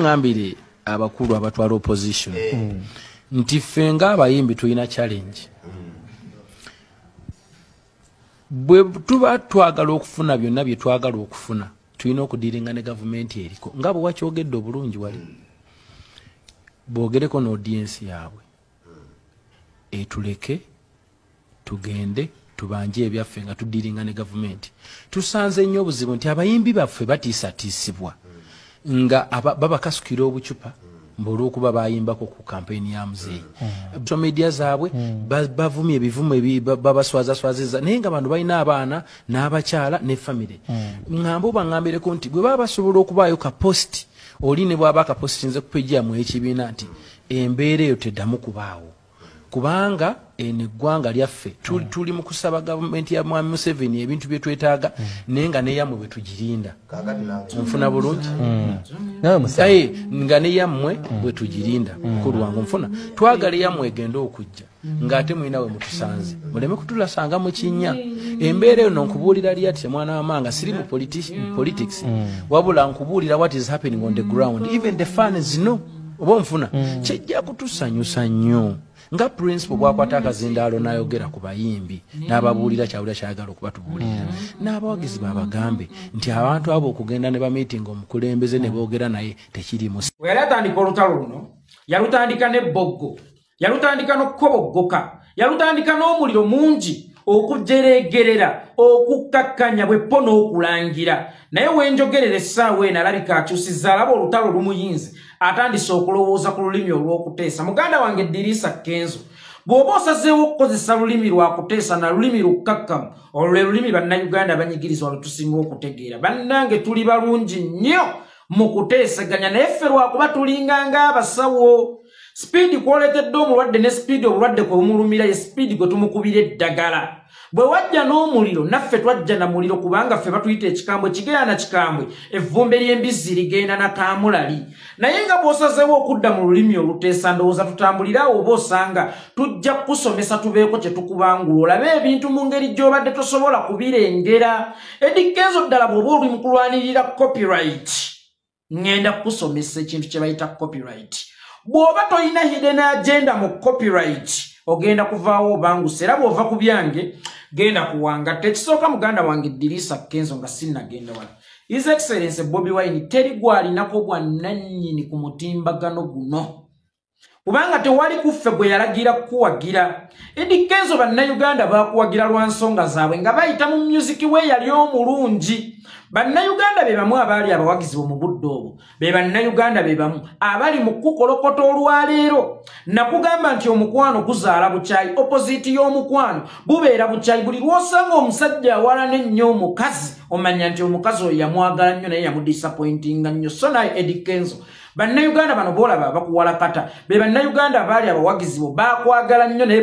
ngambire abakulu abatwala opposition nti ffe ng'abayimbi tulina challenge bwe tuba twagala okufuna byonna bye twagala okufuna tulina okudiringa ne gavumenti eriko nga bwe wakyogedde obulungi wali boogereko n'audiensi yaabwe etuleke tugende tubanje ebyaffe nga tudiringa ne gavumenti. Tusanze nnyo obuzibu nti abayimbi baffe batiisatiisibwa nga babakasukira obucupa olw'okuba bayimbako ku kampeyini ya muzeeyi. Social media zaabwe bavumye ebivumo babaswazaswaziza naye nga bantu balina abaana n'abakyala ne famire. Ngamba oba ngambireko nti bwe baba basobola okubaayo ka post oli ne bw'aba ka post nze ku page yammwe ekibiina nti embeera eyo teddamu kubaawo kubanga eggwanga lyaffe tuli mu kusaba gavumenti ya Mwami Museveni ebintu bye twetaaga naye nga neyammwe bwe tugirinda nfuna bulungi nga neyammwe bwe tugirinda mukulu wange nfuna twagala eyammwe egenda okujja ng'ate mulina we mutusanze muleme kutulasanga mu kinnya embeera eyo nonkubuulira lyati mwana wamanga siri mu politics wabula nkubuulira what is happening on the ground even the fans know oba nfuna kijja kutusanyusa nnyo nga principal bwakwata akazindaalo n'ayogera ku bayimbi n'ababuulira kyawulira kyayagala okubatubuulira n'abawagizi babagambe nti abantu abo okugenda ne bamiitinga omukulembeze ne boogera naye tekirimu. Yali atandika olutalo luno yalutandika n'ebboggo yalutandika n'okukoboggoka yalutandika n'omuliro mungi okujeregerera okukkakkanya bweppo n'okulangira naye wenjogerera essaawa eno alabika akyusizza alaba olutalo lumuyinze atandise okulowooza ku lulimi olw'okuteesa. Muganda wange Dirisa Kenzo bw'oba osazeewo okukozesa lulimi lwakuteesa na lulimi lukkakkamu olwo lwe lulimi bannayuganda abanyigirizwa lwe tusinga okutegeera. Bannange tuli balungi nnyo mu kuteesaganya naye ffe lwakuba tulinganga abasawo. Speed kwoletedde omulwadde ne speed obulwadde kwe bumulumira ye speed gwe tumukubira eddagala. Bwe wajja n'omuliro naffe twajja na muliro kubanga ffe batuyita ekikambwe kigenda na kikambwe evvumbe ly'embizzi ligenda na kaamulali. Naye nga bw'osazeewo okudda mu lulimi oluteesa ndowooza tutambulirawo oba osanga tujja kusomesa tubeeko kye tukubangula olabe ebintu mu ngeri gy'obadde tosobola kubirengera. Eddy Kenzo ddala bw'oba oli mu kulwanirira copyright ngenda kusomesa ekintu kye bayita copyright. Bw'oba toyina hidden agenda mu copyright ogenda kuvaawo obanguse era bw'ova ku byange genda kuwanga. Tekisooka muganda wange Dirisa Kenzo nga sinnagenda wala. His Excellency Bobiwine teri gwalinako bwannannyini ku mutimbagano guno kubanga tewali kuffe gwe yalagira kuwagira. Eddy Kenzo bannayuganda bakuwagira lwa nsonga zaabwe nga bayita mu music we yali omulungi. Bannayuganda be bamu abaali abawagizi mu budde obwo be bannayuganda be bamu abali mu kukolokota olwaleero. Nakugamba nti omukwano guzaala bukyayi opposite y'omukwano bubeera bukyayi. Buli lw'osanga omusajja awalana ennyo omukazi omanya nti omukazi oyo yamwagala nnyo naye yamudisappointinga nnyo. So naye Eddy Kenzo bannayuganda bano boolaba bakuwalakata be bannayuganda abaali abawagizi bo bakwagala nnyo naye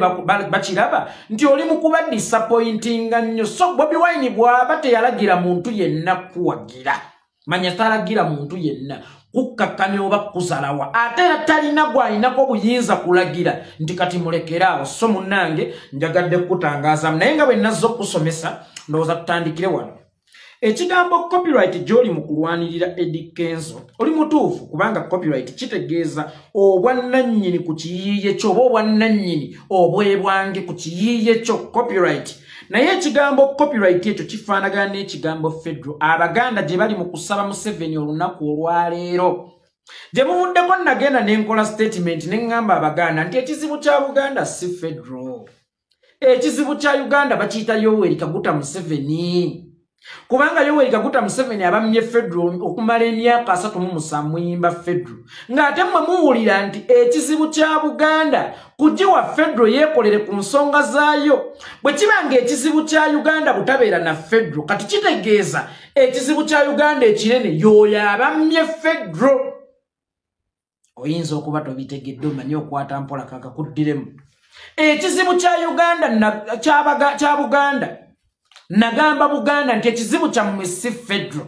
bakiraba nti oli mu kuba disappointinga nnyo. So Bobiwine bw'aba teyalagira muntu yenna kuwagira manya talagira muntu yenna kukkakkanya oba kuzalawa ate era talina gw'alinako obuyinza kulagira nti kati mulekeraawo. So munnange njagadde kukutangaaza naye nga bwe nazze okusomesa ndowooza tutandikire wano. Ekigambo copyright gy'oli mu kulwanirira Eddy Kenzo oli mutuufu kubanga copyright kitegeeza obwannannyini ku kiyiiye kyo oba obwannannyini obwebwange ku kiyiiye kyo copyright. Naye ekigambo copyright ekyo kifaanagana n'ekigambo federal. Abaganda gye bali mu kusaba Museveni olunaku olwaleero gye muvuddeko nagenda n'enkola statement ne ngamba Abaganda nti ekizibu kya Buganda si federal. Ekizibu kya Uganda bakiyita Yoweri Kaguta Museveni kubanga Yoweri Kaguta Museveni abamye federal okumala emyaka 37 muyimba federal ng'ate mmwe muwulira nti ekizibu kya Buganda kugiwa federal yeekolere ku nsonga zaayo. Bwe kibanga ekizibu kya Uganda butabeera na federal kati kitegeeza ekizibu kya Uganda ekinene y'oyo abamye federal. Oyinza okuba tobitegedde omanye okwata mpola kakakuddiremu. Ekizibu kya Uganda kya Buganda nagamba Buganda nti ekizibu kya mmwe si federal.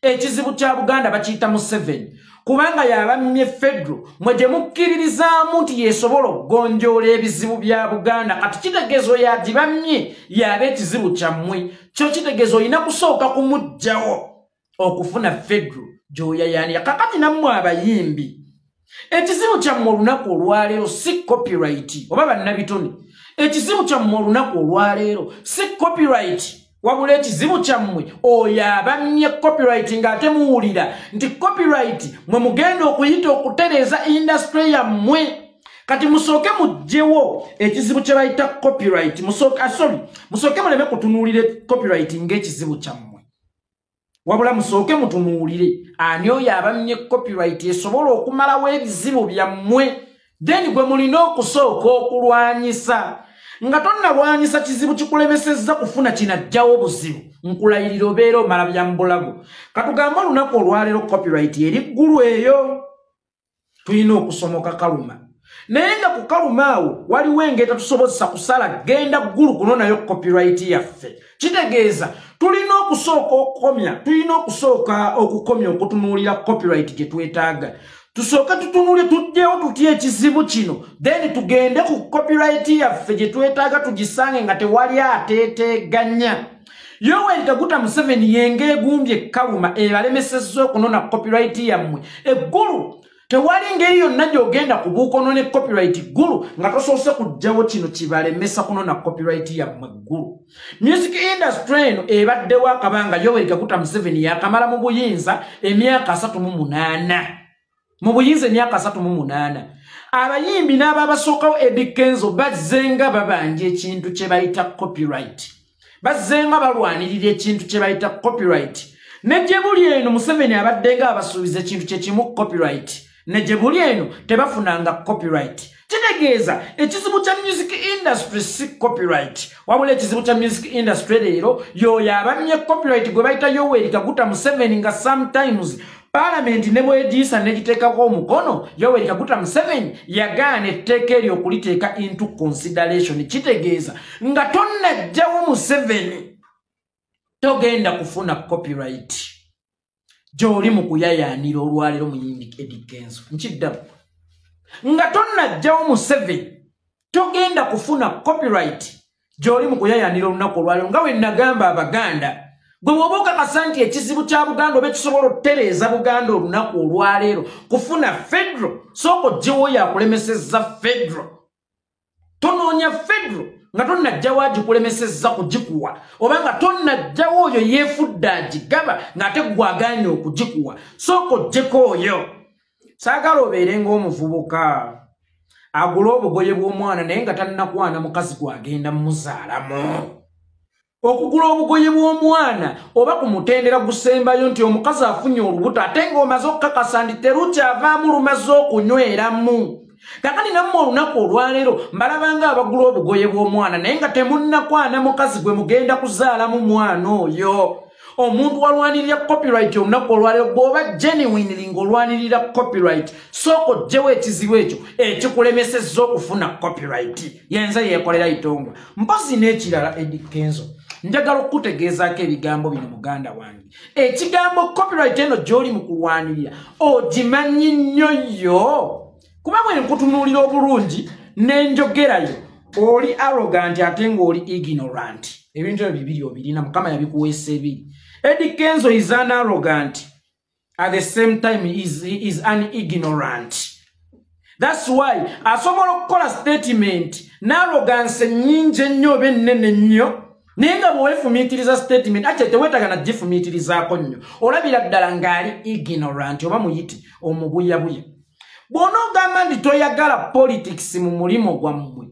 Ekizibu kya Buganda bakiyita Museveni kubanga yabamye federal mwe gye mukkiririzaamu nti yeesobola okugonjoola ebizibu bya Buganda. Kati kitegeezo yagibamye yaba ekizibu kyammwe kyo kitegeezo olina kusooka kumuggyawo okufuna federal joya yani kakati nammwe abayimbi ekizibu kyammwe olunaku olwaleero si copyright oba bannabitone ekizibu kyammwe olunaku olwaleero si copyright wabula ekizibu kyammwe oyo abamye copyright ng'ate muwulira nti copyright mwe mugenda okuyita okutereeza industry yammwe kati musooke mugjewo ekizibu kye bayita copyright musooke muleme kutunuulire copyright ng'ekizibu kyammwe wabula musooke mutunuulire ani oyo abamye copyright esobola okumalawo ebizibu byammwe then gwe mulina okusooka okulwanyisa nga tonnalwanyisa kizibu kikulemesezza kufuna kinajjawo obuzibu nkulayirira obeera omala bya mbulago katugamba olunaku olwaleero copyright eri ggulu eyo tulina okusomoka kaluma naye nga ku kaluma awo waliwo engeri tusobozesa kusala genda ggulu kunonayo copyright yaffe kitegeeza tulina okusooka okukomya okutunuulira copyright gye twetaaga tusooka tutunule tujjewo tutya ekizibu kino then tugende ku copyright yaffe gye twetaaga tugisange nga tewali ateeteeganya Yoweri Kaguta Museveni yenge egumbye kaluma ebalemesezza okunona copyright yammwe eggulu tewali ngeri yonna gy'ogenda kubuukonone copyright ggulu nga tosoose kujjawo kino kibalemesa kunona copyright yammwe ggulu music industry eno ebaddewo akabanga Yoweri Kaguta Museveni yakamala mu buyinza emyaka 38 mu buyinza emyaka 38 abayimbi n'ababasookawo Eddie Kenzo bazzenga babanja ekintu kye bayita copyright bazzenga balwanirira ekintu kye bayita copyright ne gye buli eno Museveni abaddenga abasuubiza ekintu kye kimu copyright ne gye buli eno tebafunanga copyright kitegeeza ekizibu kya music industry si copyright wabula ekizibu kya music industry leero y'oyo abamye copyright gwe bayita Yoweri Kaguta Museveni nga sometimes Parliament ne bwediisa ne giteekako omukono Yoweri Kaguta Museveni yagaana etteeka eryo okuliteeka into consideration kitegeeza nga tonnajjawo Museveni togenda kufuna copyright gy'oli mu kuyayaanira olwaleero muyimbi Eddie Kenzo nkiddamu nga tonnajjawo Museveni togenda kufuna copyright gy'oli mu kuyayaanira olunaku olwaleero nga bwe nagamba Abaganda gwe bw'oba okakasa nti ekizibu kya Buganda oba ekisobola okutereeza Buganda olunaku olwaleero kufuna federal sooka oggyewo yakulemesezza federal tonoonya federal nga tonnajjawo agikulemesezza kugikuwa oba nga tonnajjawo oyo yeefudde agigaba ng'ate gwagaanye okugikuwa sooka oggyeko oyo saagala obeere ng'omuvubuka agula obugoye bw'omwana naye nga tannakwana mukazi gwagenda mmuzaalamu okugula obugoye bw'omwana oba kumutendera gusembayo nti omukazi afunye olubuto ate ng'omaze okukakasa nti terukyavaamu lumaze okunyweramu kakati nammwe olunaku olwaleero mbalabanga abagula obugoye bw'omwana naye nga temunnakwana mukazi gwe mugenda kuzaalamu mwana oyo omuntu walwanirira copyright olunaku olwaleero bw'oba genuinely ng'olwanirira copyright sooka oggyewo ekizibu ekyo ekikulemesezza okufuna copyright yenza yeekolera itongwa mpozi n'ekirala Eddie Kenzo njagala okutegeezaako ebigambo bino muganda wange ekigambo copyright eno gy'oli mu kulwanirira ogimanyi nnyo yo kuba bwe nkutunuulira obulungi n'enjogerayo oli arrogant ate ng'oli ignorant ebintu ebyo bibiri obirina Mukama yabikuweesa ebiri Eddie Kenzo is an arrogant at the same time is an ignorant. That's why asobola okukola statement n'arrogance nnyingi ennyo oba ennene nnyo naye nga bweweefumiitiriza statement ate teweetaga na gifumiitirizaako nnyo olabira ddala ng'ali ignorant oba muyite omubuyabuya bw'onoogamba nti toyagala politics mu mulimu gwammwe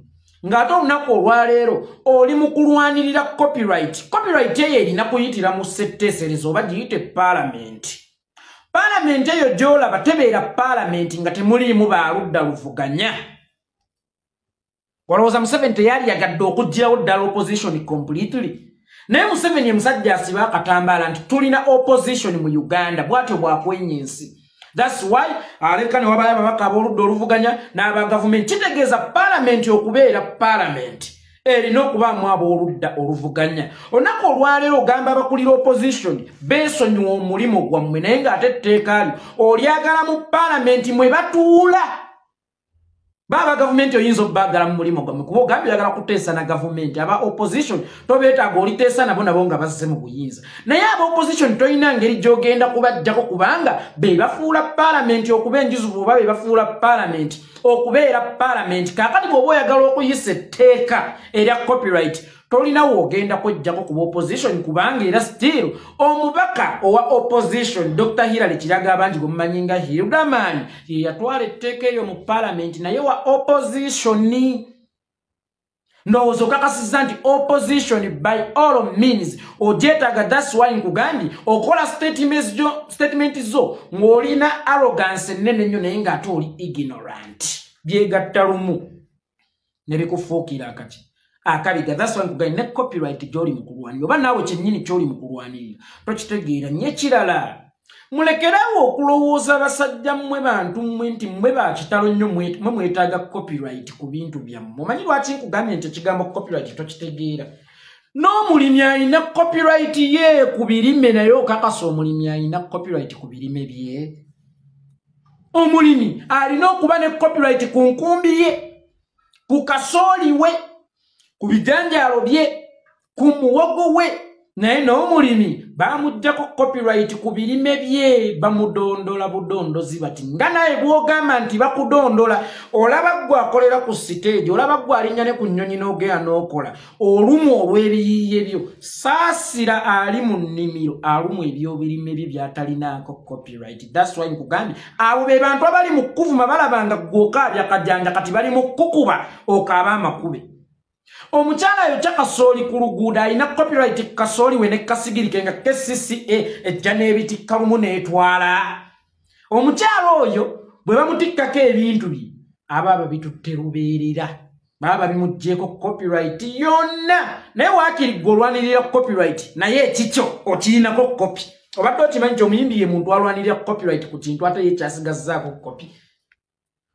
ng'ate olunaku olwaleero oli mu kulwanirira copyright eyo erina kuyitira mu setteeserezo oba giyite parliament eyo gy'olaba tebeera parliament nga temuliimu baaludda luvuganya walowooza Museveni teyali yagadde okuggyawo ddala opposition completely naye Museveni musajja asiba akatambaala nti tulina opposition mu Uganda bw'atyo bw'akwenya ensi. That's why aleka ne wabaye ababaka ab'oludda oluvuganya n'aba government kitegeeza parliament okubeera parliament erina okubaamu ab'oludda oluvuganya olunaku olwaleero ogamba abakulira opposition beesonyiwa omulimu gwammwe naye ng'ate etteeka lyo olyagala mu parliament mwe batuula Baba government oyinza obbagala mu mulimo gwammwe kuba ogambye oyagala kuteesa na government aba opposition tobeetaaga oliteesa nabo nabo nga bazze mu buyinza naye aba opposition toyina ngeri gy'ogenda kubajjako kubanga be bafuula parliament okuba enjuzuvu oba be bafuula parliament okubeera parliament kaakati bw'oba oyagala okuyisa etteeka erya copyright tolina woogenda kwejjako kuba opposition kubanga era still omubaka owa opposition Dr. Hillary Kiraga abangi gwe mumanyi nga Hildaman ye yatwala etteeka eyo mu parliament naye wa opposition ndowooza okakasizza nti opposition by all means ogyetaaga that's why nkugambye okola statement zo ng'olina arrogance ennene nnyo naye ng'ate oli ignorant byegatta lumu ne bikufuukira akati akabiga that's why nkugambye ne copyright gy'oli mu kulwanirira oba naawe kyennyini ky'oli mu kulwanirira tokitegeera nnyo ekirala mulekerawo okulowooza basajja mmwe bantu mmwe nti mmwe bakitalo nnyo mmwe mwetaaga copyright ku bintu byammwe omanyi lwaki nkugambye nti ekigambo copyright tokitegeera n'omulimi alina copyright ye ku birime naye okakasa omulimi alina copyright ku birime bye omulimi alina okuba ne copyright ku nkumbi ye ku kasooli we ku bijanjaalo bye ku muwogo we naye n'omulimi bamuggyako copyright ku birime bye bamudondola budondozi bati nga naye bw'ogamba nti bakudondola olaba gwe akolera ku siteegi olaba gwe alinnya ne ku nnyonyi n'ogera n'okola olumu olw'ebiyiiye byo saasira ali mu nnimiro alumu ebyobirime bye byatalinaako copyright that's why nkugambye abo be bantu abali mu kuvuma balabanga gw'okaabya kajjanja kati bali mu kukuba okaaba amakube omukyala yo kyakasooli ku luguudo alina copyright kasooli we ne kasigirike nga KCCA ejja n'ebitikka lumu n'etwala omukyala oyo bwe bamutikkako ebintu bye aba bitutte lubeerera baba bimuggyeko copyright yonna naye waakiri gwe olwanirira copyright naye ekikyo okirinako kopi obadde okimanyi nti omuyimbi ye muntu alwanirira copyright ku kintu ate ye kyasigazzaako kopi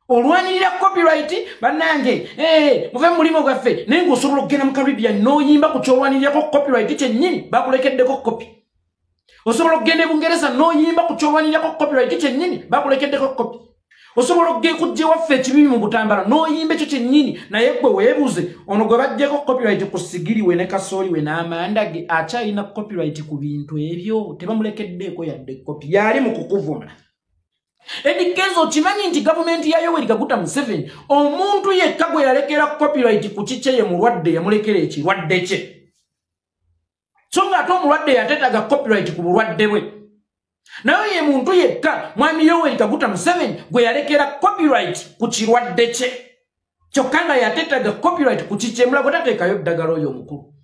olwanirira copyright bannange muve mu mulimo gwaffe naye ng'osobola okugenda mu Caribbean n'oyimba ku kyolwanirirako copyright kyennyini bakulekeddeko kopi osobola okugenda e Bungereza n'oyimba ku kyolwanirirako copyright kyennyini bakulekeddeko kopi osobola okujja waffe ekibibi mu Butambala n'oyimba ekyo kyennyini naye gwe weebuuze ono gwe baggyeko copyright ku sigiri we ne kasooli we n'amanda ge akyalina copyright ku bintu ebyo tebamulekeddeeko yadde kopi yali mu kukuvuma Edikenzo okimanyi nti gavumenti ya Yoweri Kaguta Museveni omuntu yekka gwe yalekera copyright ku kikye ye mulwadde yamulekera ekirwadde kye so nga ate omulwadde yateetaga copyright ku bulwadde bwe naye ye muntu yekka mwami Yoweri Kaguta Museveni gwe yalekera copyright ku kirwadde kye kyokka nga yateetaga copyright ku kikye mulago tateekayo ddagala oyo omukulu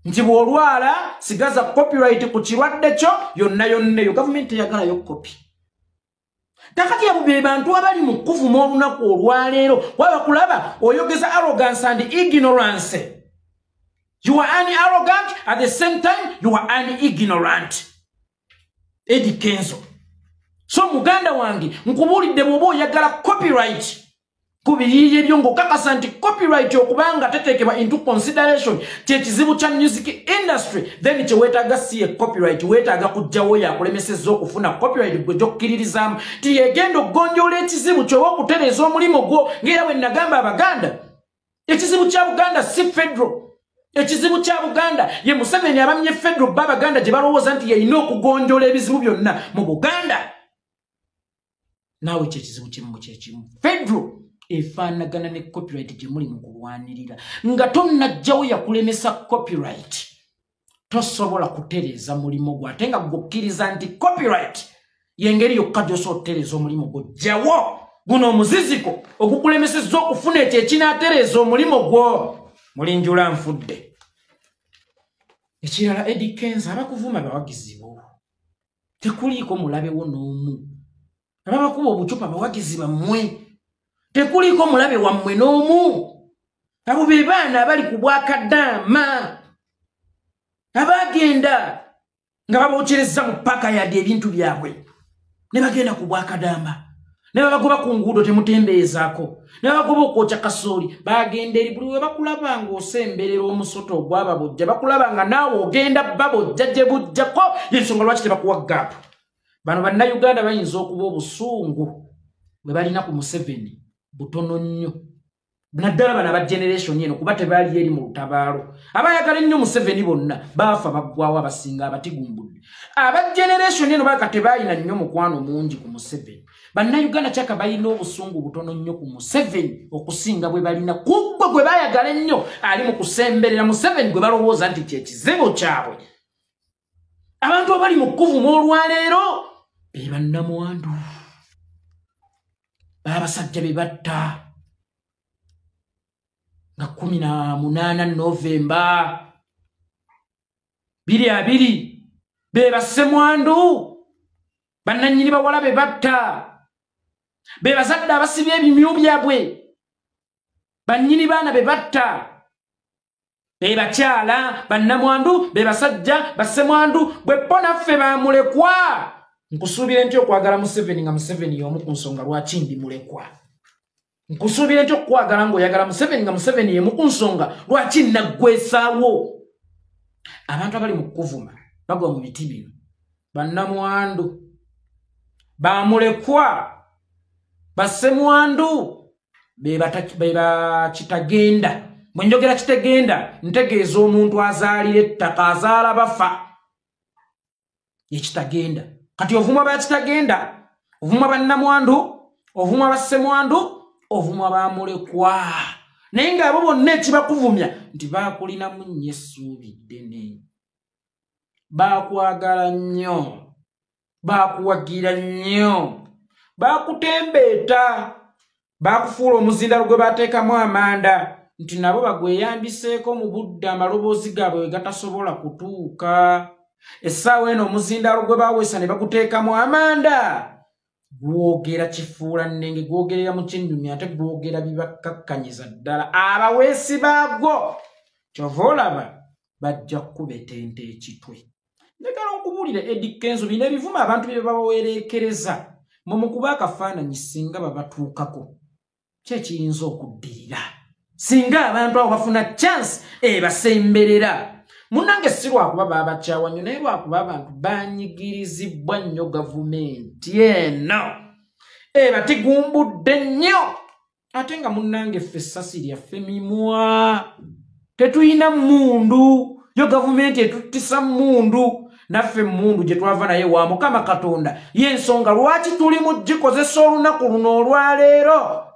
nti bw'olwala sigaza copyright ku kirwadde kyo yonna yonna eyo gavumenti eyagalayo kopi kakati abo be bantu abali mu kuvuma olunaku olwaleero waba kulaba oyogeza arrogance and ignorance you are an arrogant at the same time you are an ignorant Edikenzo so muganda wange nkubuulidde bw'oba oyagala copyright kubiyiye byo ng'okakasa nti copyright okubanga teteekebwa into consideration kyekizibu kya music industry then kyeweetaaga si ye copyright weetaaga kujjawo yakulemesezza okufuna copyright gwe gy'okkiririzaamu ti yegenda okugonjoola ekizibu kyoba okutereeza omulimo gwo ng'era bwe nagamba Abaganda ekizibu kya Buganda si federal ekizibu kya Buganda ye Museveni abamye federal b'Abaganda gye balowooza nti yeyina okugonjoola ebizibu byonna mu Buganda naawe kyekizibu kimu kyekimu federal efaanagana ne copyright gye muli mu kulwanirira nga tonnajjawo yakulemesa copyright tosobola kutereeza mulimo gwo ate nga gwokkiriza nti copyright yengeri yokka gy'osobola okutereeza omulimo gwo jjawo guno omuziziko ogukulemesezza okufuna ekyo ekinaatereeza omulimo gwo mulinjula nfudde ekirala Edikenzo abakuvuma bawagizi bo tekuliiko mulabewo n'omu ababakuba obucupa bawagizi bammwe tekuliiko mulabe wammwe n'omu abo be baana abali ku Bwakadaama abagenda nga babookyerezza mu paka yadde ebintu byabwe ne bagenda ku Bwakadaama ne babagoba ku nguudo temutembeezaako ne babagoba okwokya kasooli bagenda eri buli we bakulaba ng'osemberera omusoto ogwababojja bakulaba nga naawe ogenda babojja gye bujjako y'ensonga lwaki tebakuwa gaapu bano bannayuganda bayinza okuba obusungu bwe balina ku Museveni butono nnyo. Naddala bana ba generation yeno kuba tebaali eri mu lutabaalo. Abayagala ennyo Museveni bonna baafa baggwawo abasinga abatigumbudde. Aba generation yeno baka tebalina nnyo mukwano mungi ku Museveni. Bannayuganda kyaka balina obusungu butono nnyo ku Museveni okusinga bwe balina kuggwe gwe bayagala ennyo ali mu kusemberera Museveni gwe balowooza nti kyekizibu kyabwe. Abantu abali mu kuvuma olwaleero be bannamwandu. Babasajja be batta nga 18 Novemba 2020 be bassemwandu bannannyini bawala be batta be bazadde abasibye ebimyu byabwe bannyini baana be batta be bakyala bannamwandu be basajja bassemwandu bwe ponaffe bamulekwa nkusuubira nti okwagala Museveni nga Museveni y'omu ku nsonga lwaki ndi mulekwa. Nkusuubira nti okwagala ng'oyagala Museveni nga Museveni y'omu ku nsonga lwaki naggwesaawo. Abantu abali mu kuvuma bagwa mu biti bino bannamwandu bamulekwa bassemwandu be bakitagenda. Bwe njogera kitegenda ntegeeza omuntu azaalira ettaka azaala bafa ekitagenda. Kati ovuma bakitagenda ovuma bannamwandu ovuma bassemwandu ovuma bamulekwa. Naye ng'abo bonna ekibakuvumya nti baakulinamu nnyo essuubi ddene, baakwagala nnyo, baakuwagira nnyo, baakutembeeta, baakufuula omuzindalo gwe baateekamu amanda nti nabo bagweyambiseeko mu budde amaloboozi gaabwe we gatasobola kutuuka. Essaawa eno omuzindalo gwe baaweesa ne baguteekamu amanda. Gwogera kifuula nnenge, gwogerera mu kinnumi ate gwogera bibakakkanyiza ddala abaweesi baagwo. Kyova olaba bajja kukubetenta ekitwe. Njagala okubuulira Eddie Kenzo bino ebivuma abantu bye babawereekereza mu mukuba akafaananyi singa babatuukako ki ekiyinza okuddirira singa abantu abo bafuna chance ebasemberera. Munnange si lwakuba baabakyawa nnyo naye lwakuba abantu banyigirizibwa nnyo gavumenti eno ebatigumbudde nnyo. Ate nga munnange ffe essasi lyaffe mimwa tetuyina mundu yo gavumenti etuttisa mundu naffe mundu gye twava naye wa Mukama Katonda y'ensonga lwaki tuli mu gikozesa olunaku luno olwaleero.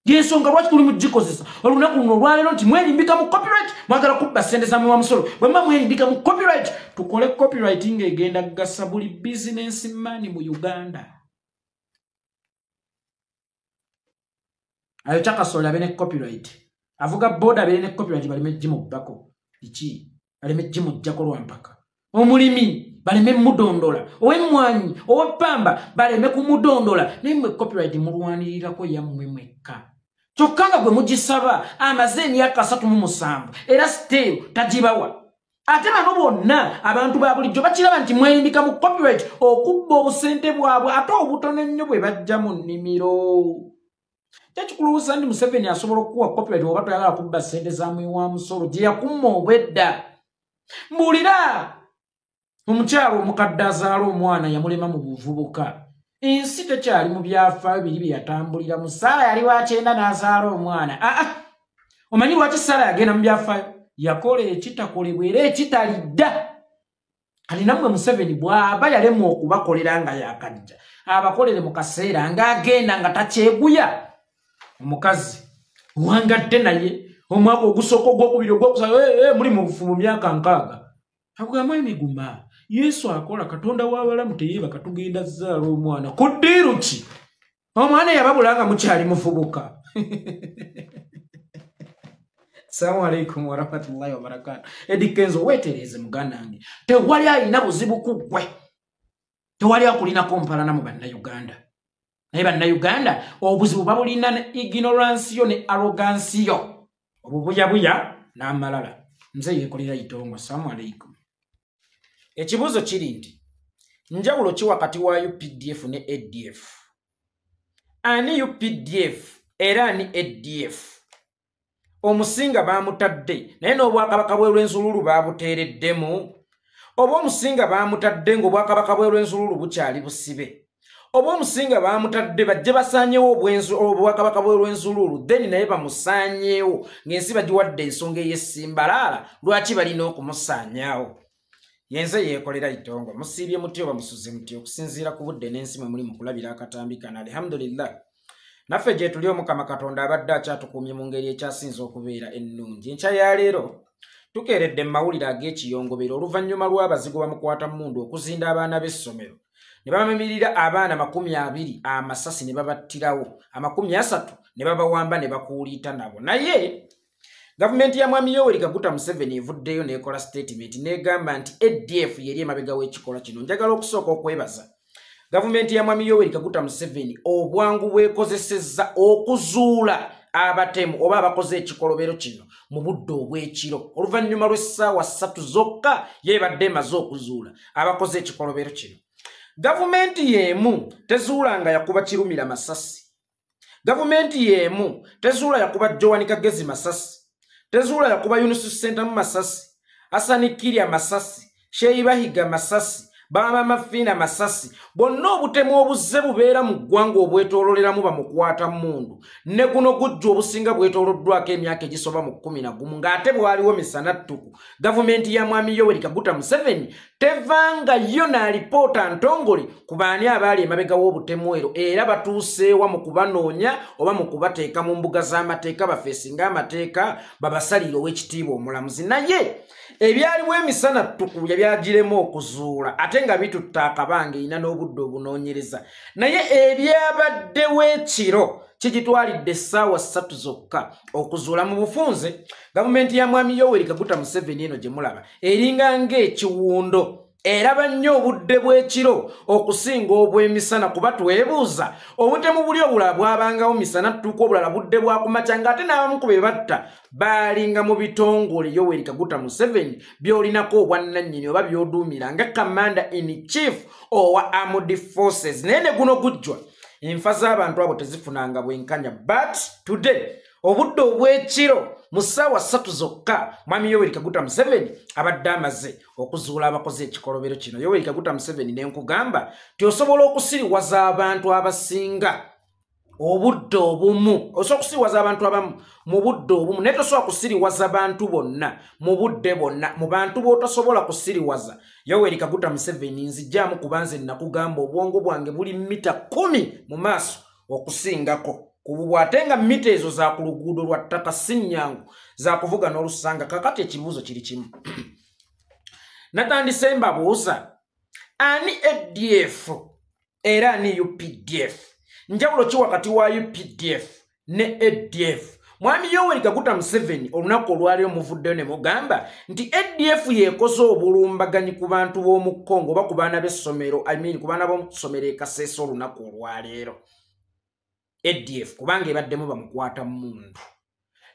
Yensonga lwaki tuli mu gikozesa olunaku luno olwaleero nti mwerimbika mu copyright mwagala kubba ssente za mwe wa musolo bwe mba mwerimbika mu copyright. Tukole copyright ng'egenda kugasa buli bizinensi mani mu Uganda. Ayo Chakasola abe ne copyright, avuga boda abe ne copyright baleme jimu bako iki baleme jimu jjako lwampaka. Omulimi baleme mudondola ow'emmwanyi ow'eppamba baleme kumudondola naye mmwe copyright mulwanirirako yammwe mwekka. Kyokka nga gwe mugisaba amaze emyaka 37 era still tagibawa. Ate bano bonna abantu ba bulijjo bakiraba nti mwerimbika mu copyright okubba obusente bwabwe ate obutono ennyo bwe bajja mu nnimiro. Tekikulowoza ndi Museveni asobola okuwa copyright oba toyagala kubba ssente za mwe wa musolo gye yakumma obwedda. Mbuulira omukyalo omukadde azaala omwana yamulema mu buvubuka. Ensi tekyali mu byafaayo biri bye yatambulira mu. Saala yali wa 9 n'azaala omwana. Omanyi lwaki Saala yagenda mu byafaayo? Yakola ekitakolebwa era ekitalidda. Kati nammwe Museveni bw'aba yalemwa okubakolera nga yakajja abakolere mu kaseera ng'agenda nga takyeguya. Omukazi wangadde naye omwaka ogusooka ogwokubiri ogwokusaba muli mu bufumu myaka 6 agamba emiguma Yesu akola Katonda w'abalamu teyeebaka tugenda zzaala omwana ku ddiiru ki omwana yababulanga mukyali mufubuka. Assalamu alaikum warahmatullahi wabarakatuh. Eddie Kenzo weetereeze muganange tewali alina buzibu ku ggwe, tewali akulinako mpalana mu bannayuganda. Naye bannayuganda obuzibu babulina ne ignorance yo ne arrogance yo obubuyabuya n'amalala. Nze Yekolera Itongo. Assalamu alaikum. Ekibuuzo kiri nti njawulo ki wakati wa UPDF ne ADF? Ani UPDF era ani ADF? Omusinga baamutadde naye n'obwakabaka bw'Olwenzululu baabuteereddemu. oba omusinga baamutadde ng'obwakabaka bw'olwenzululu bukyali busibe oba omusinga baamutadde bajje basaanyewo obwakabaka bw'olwenzululu then naye bamusaanyeewo ng'ensi bagiwadde ensonga ey'essimbalaala lwaki balina okumusaanyaawo yenze yeekolera itongo musiibye muti oba musuze muti okusinziira ku budde n'ensi mwe muli mu kulabira akatambi kana alhamdulillah naffe gye tuli omukama katonda abadde akyatukuumye mu ngeri ekyasinza okubeera ennungi enkya ya leero tukeeredde mu mawulire ag'ekiyongobero oluvannyuma lw'abazigo bamukwata mundu okuzinda abaana b'essomero ne babamirira abaana 20 amasasi ne babattirawo 30 ne babawamba ne bakuuliita nabo naye gavumenti ya mwami Yoweri Kaguta Museveni evuddeyo n'ekola statement n'egamba nti ADF yeri emabega w'ekikola kino njagala okusooka okwebaza gavumenti ya mwami Yoweri Kaguta Museveni obwangu bwekozesezza okuzuula abatemu oba abakoze ekikolobero kino mu budde obw'ekiro oluvannyuma lw'essaawa 3 zokka yeebadde emaze okuzuula abakoze ekikolobero kino gavumenti y'emu tezuulanga yakuba Kirumira masasi gavumenti y'emu tezuula yakuba Joan Kagezi masasi tezuula yakuba Yunus Center mu masasi Asani Kirya masasi Sheyibahiga masasi Bama Mafina masasi bonna obutemu obuzze bubeera mu ggwanga obwetoololeramu bamukwata mundu ne guno gujja obusinga bwetooloddwako emyaka egisoba mu 11 ng'ate bwaliwo misana ttuku gavumenti ya mwami Yoweri Kaguta Museveni tevanga yo n'alipoota ntongole ku baani abaali emabega w'obutemu ero era batuuseewa mu kubanoonya oba mu kubateeka mu mbuga z'amateeka bafeesinga amateeka babasalire ow'ekitiibwa omulamuzi naye ebyaliwo emisana ttuku yabyagiremu okuzuula ate nga bitutta akabange ina n'obudde obunoonyereza naye ebyabaddewo ekiro kigitwalidde essaawa 3 zokka okuzuula mu bufunze gavumenti ya mwami Yoweri Kaguta Museveni eno gye mulaba eringa ng'ekiwundo eraba nnyo obudde bw'ekiro okusinga obw'emisana kuba twebuuza obutemu buli obulala bwabangawo misana ttuuka obulala budde bwakumakya ng'ate n'abamu ku be batta baalinga mu bitongole Yoweri Kaguta Museveni by'olinako obwannannyini oba by'oduumira nga Commander in Chief owa Armed Forces naye ne guno gujjwa enfa z'abantu abo tezifunanga bwenkanya but today obudde obw'ekiro mu ssaawa 3 zokka mwami Yoweri Kaguta Museveni abadde amaze okuzuula abakoze ekikolobero kino Yoweri Kaguta Museveni nenkugamba ti osobola okusiriwaza abantu abasinga obudde obumu osobola okusiriwaza abantu abamu mu budde obumu naye tosobola kusiriwaza bantu bonna mu budde bonna mu bantu b'otosobola kusiriwaza Yoweri Kaguta Museveni nzijjaamu kubanze nakugamba obwongo bwange buli mita 10 mu maaso okusingako kububwate nga mita ezo za ku luguudo lwa ttaka sinnyangu za kuvuga n'olusanga kakati ekibuuzo kiri kimu natandise mbabuuza ani ADF era ani UPDF njawulo ki wakati wa UPDF ne ADF mwami Yoweri Kaguta Museveni olunaku olwaliyo muvuddeyo ne mugamba nti ADF yeekoze obulumbaganyi ku bantu b'omu Congo oba ku baana b'essomero ku baana b'omu ssomero e Kasese olunaku olwaleero ADF kubanga ebaddemu bamukwata mundu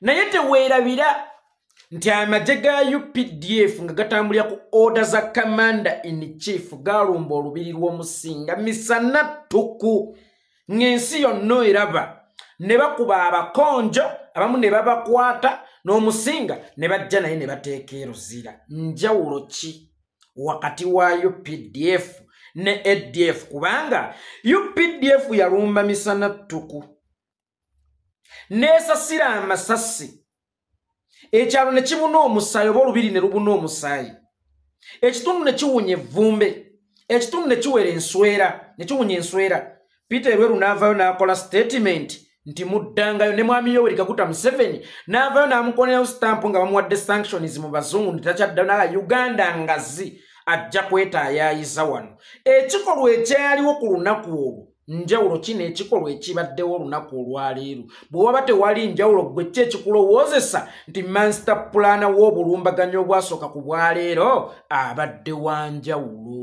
naye teweerabira nti amagye ga UPDF nga gatambulira ku order za Commander in Chief galumba olubiri lw'omusinga misana ttuku ng'ensi yonna eraba ne bakuba abakonjo abamu ne babakwata n'omusinga ne bajja naye ne bateeka eruzira njawulo ki wakati wa UPDF ne ADF kubanga UPDF yalumba misana ttuku nesasira amasasi ekyalo ne kibuna omusaayi oba olubiri ne lubuna omusaayi ekitundu ne kiwunya evvumbe ekitundu ne kiwera enswera ne kiwunya enswera Peter Lweru n'avaayo n'akola statement nti muddangayo ne mwami Yoweri Kaguta Museveni n'avaayo n'amukoonerawo stamp nga bamuwadde sanctions mu bazungu nti takyaddayo naga Uganda ngazi ajja kwetaayayiza wano ekikolwa ekyaliwo ku lunaku olwo njawulo kino ekikolwa ekibaddewo olunaku olwaleero bwe waba tewali njawulo gwe ki ekikulowoozesa nti master plana w'obulumbaganyi obwasooka ku bwaleero abadde wa njawulo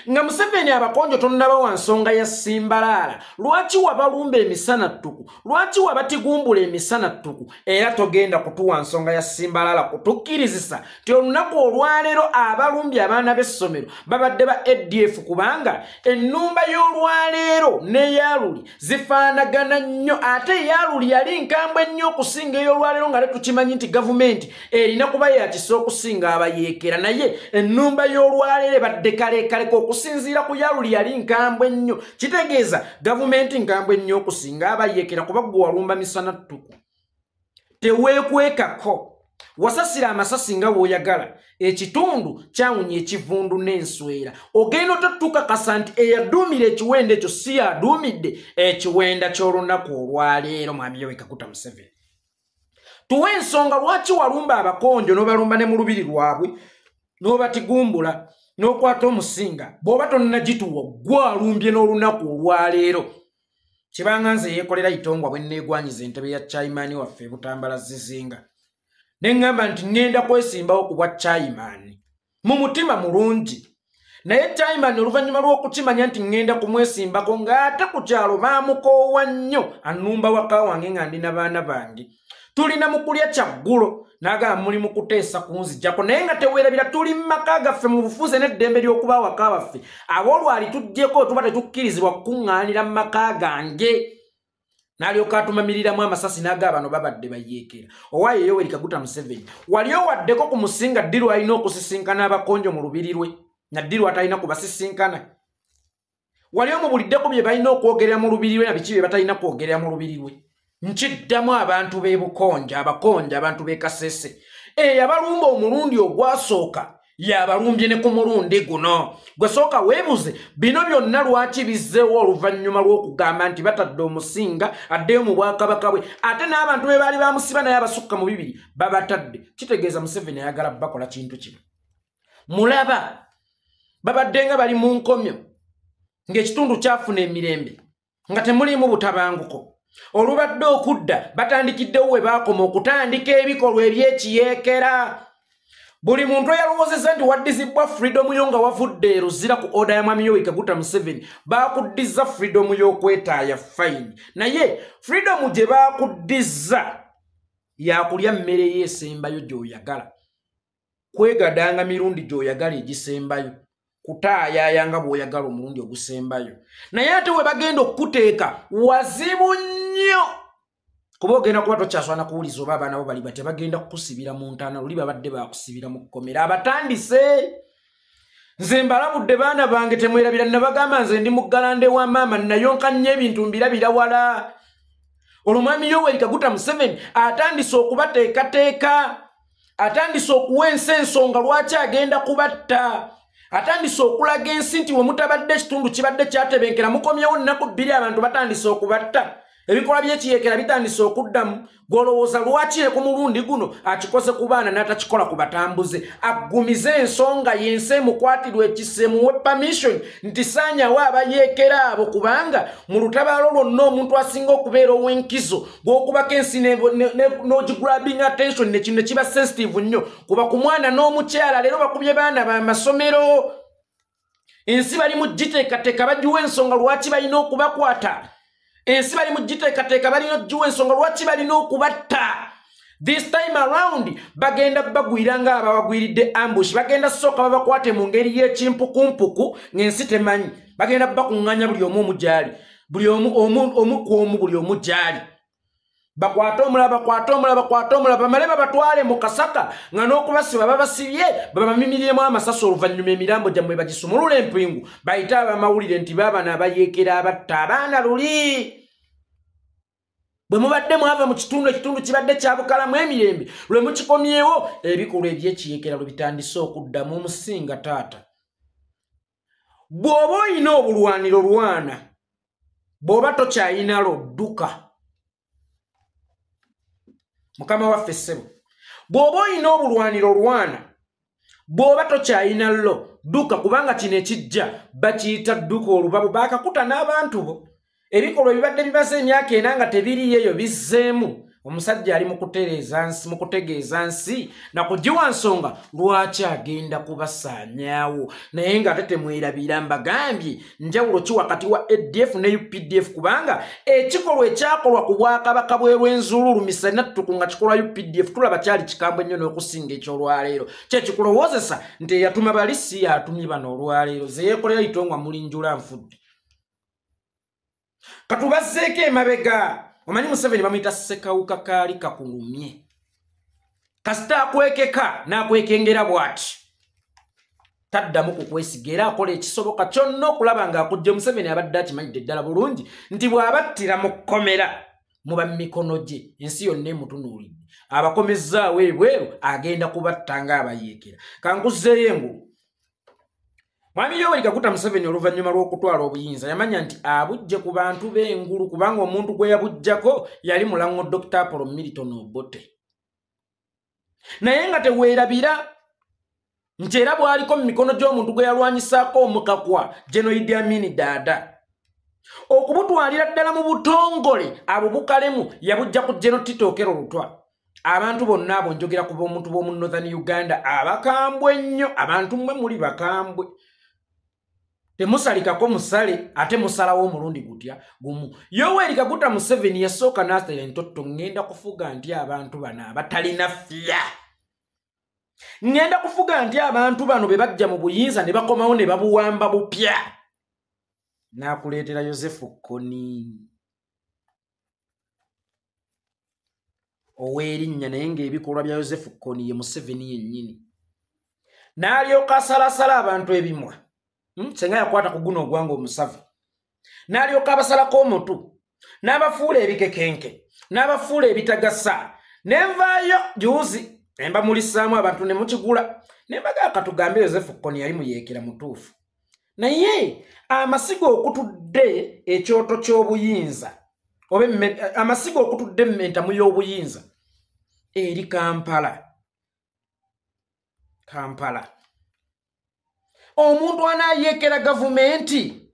nga Museveni abakonjo tonnaba wa nsonga ya Simbalala lwaki wabalumba emisana ttuku lwaki wabatigumbula emisana ttuku era togenda kutuwa nsonga ya Simbalala kutukkirizisa ti olunaku olwaleero abalumbi abaana b'essomero babadde ba ADF kubanga ennumba y'olwaleero n'eyaluli zifaanagana nnyo ate eyaluli yali nkambwe nnyo okusinga ey'olwaleero nga tetukimanyi nti gavumenti erina kuba yakisa okusinga abayeekera naye ennumba y'olwaleero ebadde kalekaleko okusinziira ku yaluli yali nkambwe nnyo kitegeeza gavumenti nkambwe nnyo okusinga abayeekera kuba gwe walumba misana ttuku teweekwekako wasasira amasasi nga bw'oyagala ekitundu kyawunya ekivundu n'enswera ogenda otatukakasa nti eyaduumira ekiwenda ekyo si yaduumidde ekiwenda ky'olunaku olwaleero mwami Yoweri Kaguta Museveni tuwe ensonga lwaki walumba abakonjo n'obalumba ne mu lubiri lwabwe n'obatigumbula n'okwata omusinga bw'oba tonnagituwa gwalumbye n'olunaku olwaleero kibanga nze Yekolera Itongwa bwe nneegwanyiza entebe ya chairman waffe Butambala Zizinga ne ngamba nti ngenda kwesimbawo ku bwa chairman mu mutima mulungi naye chairman oluvannyuma lw'okukimanya nti ngenda kumwesimbako ng'ate ku kyalo baamukoowa nnyo annumba waka wange nga ndi n'abaana bange tulina mu kulya kyaggulo n'agamba muli mu kuteesa kunzijjako naye nga teweerabira tuli mu maka gaffe mu bufuze n'eddembe ly'okuba waka waffe aboolwali tuggyeko tuba tetukkirizibwa kukuŋŋaanira mu maka gange n'alyoka atumamiriramu amasasi n'agaba bano babadde bayeekera owaaye Yoweri Kaguta Museveni wali owaddeko ku musinga ddiru alina okusisinkana abakonjo mu lubiri lwe na ddiru atalina kubasisinkana wali omubuliddeko bye balina okwogerera mu lubiri lwe na biki bye batalina kwogerera mu lubiri lwe nkiddamu abantu b'e Bukonja abakonja abantu b'e Kasese abalumba omulundi ogwasooka yabalumbye ne ku mulundi guno gwe sooka weebuze bino byonna lwaki bizzeewo oluvannyuma lw'okugamba nti batadde omusinga addeyo mu bwakabaka bwe ate n'abantu be baali bamusiba naye abasukka mu bibiri babatadde kitegeeza Museveni ayagala bakola kintu kino mulaba babadde nga bali mu nkomyo ng'ekitundu kyafuna emirembe nga temulimu butabanguko olubadde okudda batandikiddewo we baakoma okutandika ebikolwa eby'ekiyeekera buli muntu eyalowoozezza nti waddizibwa freedom yo nga wavudde eruzira ku oda ya mwami Yoweri Kaguta Museveni baakuddiza freedom y'okwetaaya fine naye freedom gye baakuddiza yakulya mmere y'esembayo gy'oyagala kwegadanga mirundi gy'oyagala egisembayo kutaayayanga bw'oyagala omulundi ogusembayo naye ate we bagenda okukuteeka wazibu nnyo kuba ogenda kuba tokyaswana kuwuliza oba abaana bo bali bate bagenda kukusibira mu ntaana luli babadde baakusibira mu kkomera abatandise nze mbalabudde baana bange temwerabira nabagamba nze ndi muggalande wa maama nayonka nnyo ebintu mbirabira wala olwo mwami Yoweri Kaguta Museveni atandise okubateekateeka atandise okuwa ensi ensonga lwaki agenda kubatta atandise okulaga ensi nti we mutabadde ekitundu kibadde kyatebenkera mukomyewo nnaku bbiri abantu batandise okubatta ebikola by'ekiyeekera bitandise okuddamu gw'olowooza lwaki ku mulundi guno akikoze ku baana n'atakikola ku batambuze aggumize ensonga yensi emukwatirwa ekisemuwe permission nti saanyawo abayeekera abo kubanga mu lutabaalo lwonna omuntu asinga okubeera ow'enkizo gw'okubako ensi n'ogigulabing attention ne kino ne kiba sensitive nnyo kuba ku mwana n'omukyala leero bakubye baana b'amasomero ensi bali mu giteekateeka bagiwa ensonga lwaki balina okubakwata ensi bali mu giteekateeka balina okugiwa ensonga lwaki balina okubatta this time around bagenda bagwira nga ababagwiridde ambush bagenda sooka babakwate mu ngeri y'ekimpukumpuku ng'ensi temanyi bagenda bakuŋŋanya buli omu omugyali buli omu ku omu buli omu gyali bakwate omulala bamale babatwale mu kasaka nga n'okubasiba babasibye babamimiriremu amasasi oluvannyuma emirambo gyammwe bagisumulula empingu bayite abamawulire nti baabana abayeekera abatta abaana luli bwe mubadde mwava mu ekitundu kibadde kyabukalamu emirembe lwe mukikomyewo ebikolwa eby'ekiyeekera lwe bitandise okuddamu omusinga taata bw'oba oyina obulwaniro lwana bw'oba tokyayinalo dduka mukama waffe ssebo bw'oba oyina obulwaniro lwana bw'oba tokyayina llo dduka kubanga kino ekijja bakiyita dduka olubabu baakakuta n'abantu bo ebikolwa ebibadde bimaze emyaka ena nga tebiriyeyo bizzeemu omusajja ali mu kutegeeza nsi na kugiwa nsonga lwaki agenda kubasaanyaawo naye nga ate temwerabira mbagambye njawulo ki wakati wa ADF ne UPDF kubanga ekikolwa ekyakolwa ku bwakabaka bw'Enzululu Misanattuku nga kikolwa UPDF tulaba kyali kikambwe nnyo n'okusinga eky'olwaleero kyekikulowoozesa nti eyatuma bali si yatumye bano olwaleero ze Yekolera itongwa mulinjula nfudde katubazzeeko emabega omanyi Museveni bamuyita ssekawuka kaali kakulumye kasita akwekeka n'akwekengera bw'ati taddamu kukwesiga era akola ekisoboka kyonna okulaba ng'akujje Museveni abadde akimanyidde ddala bulungi nti bw'abattira mu kkomera muba mu mikono gye ensi yonna emutunuulidde abakomezzaawo ebweru agenda kubatta ng'abayeekera kankuzzeeyo engulu Mwami Yoweri Kaguta Museveni oluvannyuma lw'okutwala obuyinza yamanya nti abujje ku bantu b'engulu kubanga omuntu gwe yabujjako yali mulango Dr. Apollo Milton Obote naye nga teweerabira nti era bw'aliko mu mikono gy'omuntu gwe yalwanyisaako omukakwa General Idi Amin Dada okubutwalira ddala mu butongole abo bukalemu yabujja ku General Tito Okello Lutwa abantu bonna abo njogera ku b'omuntu b'omu Northern Uganda abakambwe nnyo abantu mmwe muli bakambwe temusalikako musale ate musalawo omulundi gutya gumu Yoweri Kaguta Museveni yasooka n'asitala entotto ngenda kufuga nti abantu bano abatalina fya ngenda kufuga nti abantu bano be bajja mu buyinza ne bakomawo ne babuwamba bupya n'akuleetera Yosefu Kony ow'erinnya naye ng'ebikolwa bya Yosefu Kony ye Museveni yennyini n'alyoka asalasala abantu ebimwa senga yakwata ku guno ogwanga omusavu n'alyoka abasalako omutu n'abafuula ebikekenke n'abafuula ebitagasa n'envaayo juuzi nemba mulisaamu abantu ne mukigula nembaga katugambe Yosefu Kony yali muyeekera mutuufu naye amasigo okutudde ekyoto ky'obuyinza oba amasigo okutudde entamu y'obuyinza eri Kampala omuntu anayeekera gavumenti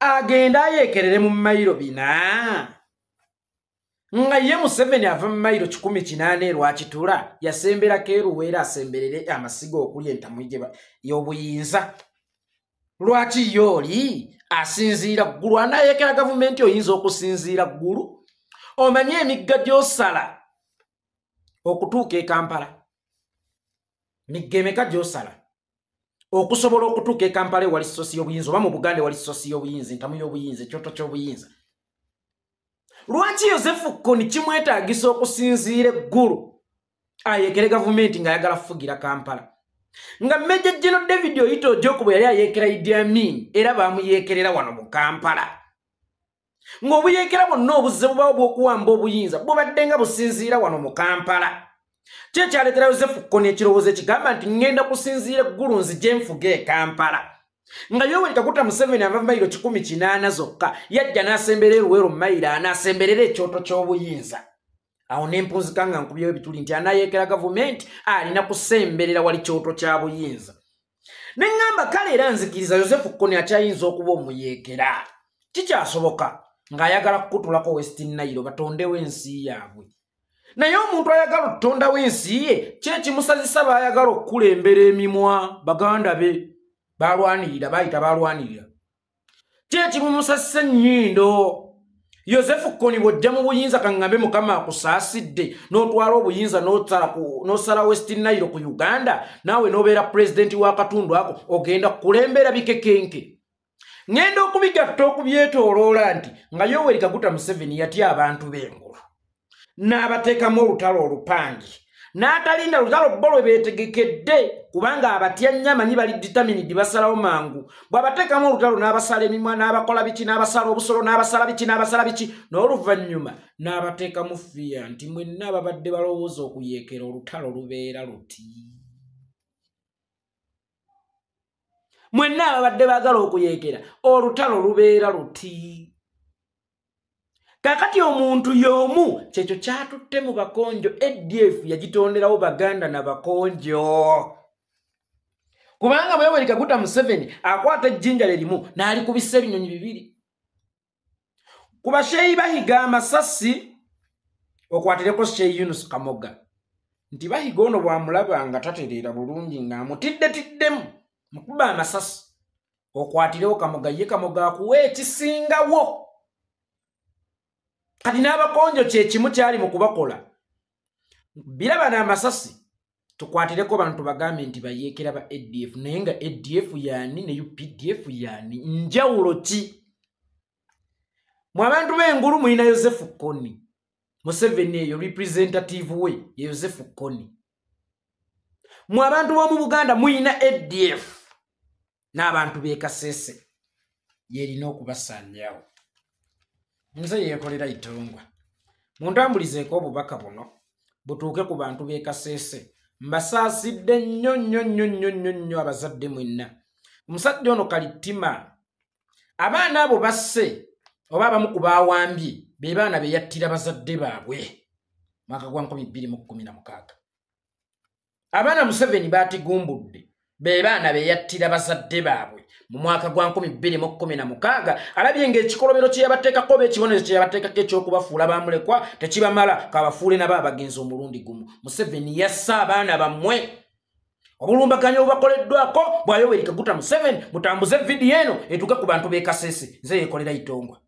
agenda ayeekerere mu mayiro bina nga ye Museveni ava mu mayiro 18 lwakitula yasemberako eruweera asemberere amasigo okuli entamu y'obuyinza lwaki yooli asinziira ggulu anayeekera gavumenti oyinza okusinziira ggulu omanye emigga gy'osala okutuuka e Kampala migga emeka gy'osala okusobola okutuuka e Kampala wali sosi y'obuyinza oba mu Buganda wali sosi y'obuyinza entamu y'obuyinza ekyoto ky'obuyinza lwaki Yosefu Kony kimwetaagisa okusinziira eggulu ayeekere gavumenti ng'ayagala kufugira Kampala nga Major General David Oyito Ojokubo yali ayeekera Idi Amin era baamuyeekerera wano mu Kampala ng'obuyeekera bwonna obuzze bubawo bw'okuwamba obuyinza bubadde nga businziira wano mu Kampala kyekyaleetera Yosefu Kony ekirowoozo ekigamba nti ngenda kusinziira eggulu nzije nfuge e Kampala nga Yoweri Kaguta Museveni ava mayiro 18 zokka yajja n'asemberera eruweero mu mayiro anaasemberera ekyoto ky'obuyinza awo n'empunzika nga nkubyewo ebituli nti anayeekera gavumenti alina kusemberera wali kyoto kya buyinza ne ngamba kale era nzikiriza Yosefu Kony akyayinza okuba omuyeekera kikyasoboka ng'ayagala kukutulako West Nile batondewo ensi yaabwe naye omuntu ayagala okutondawo ensi ye kyekimusazisa baayagala okukulembera emimwa baganda be balwanirira bayita balwanirira kyekimusazisa ennyindo Yosefu Kony bw'ojja mu buyinza kangambe mukama akusaasidde n'otwala obuyinza n'osala West Nile ku Uganda naawe n'obeera pulezidenti w'akatundu ako ogenda kukulembera bikekenke ngenda okubigatta okubyetooloola nti nga Yoweri Kaguta Museveni yatya abantu b'engulu n'abateekamu olutalo olupangi n'atalinda lutalo bbo lwe beetegekedde kubanga abatya nnyo amanyi bali determined basalawo mangu bw'abateekamu olutalo n'abasala emimwa n'abakola biki n'abasala obusolo n'abasala biki n'oluvannyuma n'abateekamu fiya nti mwenna babadde balowooza okuyeekera olutalo lubeera luti mwenna babadde baagala okuyeekera olutalo lubeera luti kakati omuntu y'omu kyekyo kyatutte mu bakonjo ADF yagitonderawo baganda na bakonjo kubanga Yoweri Kaguta Museveni akwata ejjinja lerimu n'alikubisa ebinyonyi bibiri ku basheeyi bahiga amasasi okwatireko Sheikh Yunus Kamoga nti bahigono bwamulaba nga tatereera bulungi nga amutiddetiddemu mukuba amasasi okwatirewo Kamoga ye Kamoga akuwa ekisingawo kati n'abakonjo kyekimu kyali mu kubakola biraba n'amasasi tukwatireko bantu bagambe nti bayeekera ba ADF naye nga ADF yaani ne UPDF yaani njawulo ki mu abantu b'engulu mulina Yosefu Kony Museveni eyo representative we ye Yosefu Kony mu abantu b'omu Buganda mulina ADF n'abantu b'e Kasese yerina okubasanyawo nze Yekolera Itongwa muntambulizeeko obubaka buno butuuke ku bantu b'e Kasese mbasaasidde nnyo abazadde mwenna omusajja ono Kalitima abaana abo basse oba abamu ku baawambye be baana be yattira bazadde baabwe mwaka gwa 2016 abaana Museveni baatigumbudde be baana be yattira bazadde baabwe mu mwaka gwa 2016 alabye ng'ekikolobero kye yabateekako ekibonerezo kye yabateekako ekyokubafuula bamulekwa tekibamala kabafuule nabo abagenzi omulundi gumu Museveni yassa abaana bammwe obulumbaganyo obubakoleddwako bw'ayowerika guta Museveni mutambuze vidiyo eno etuuke ku bantu b'e Kasese nze Yekolera Itongwa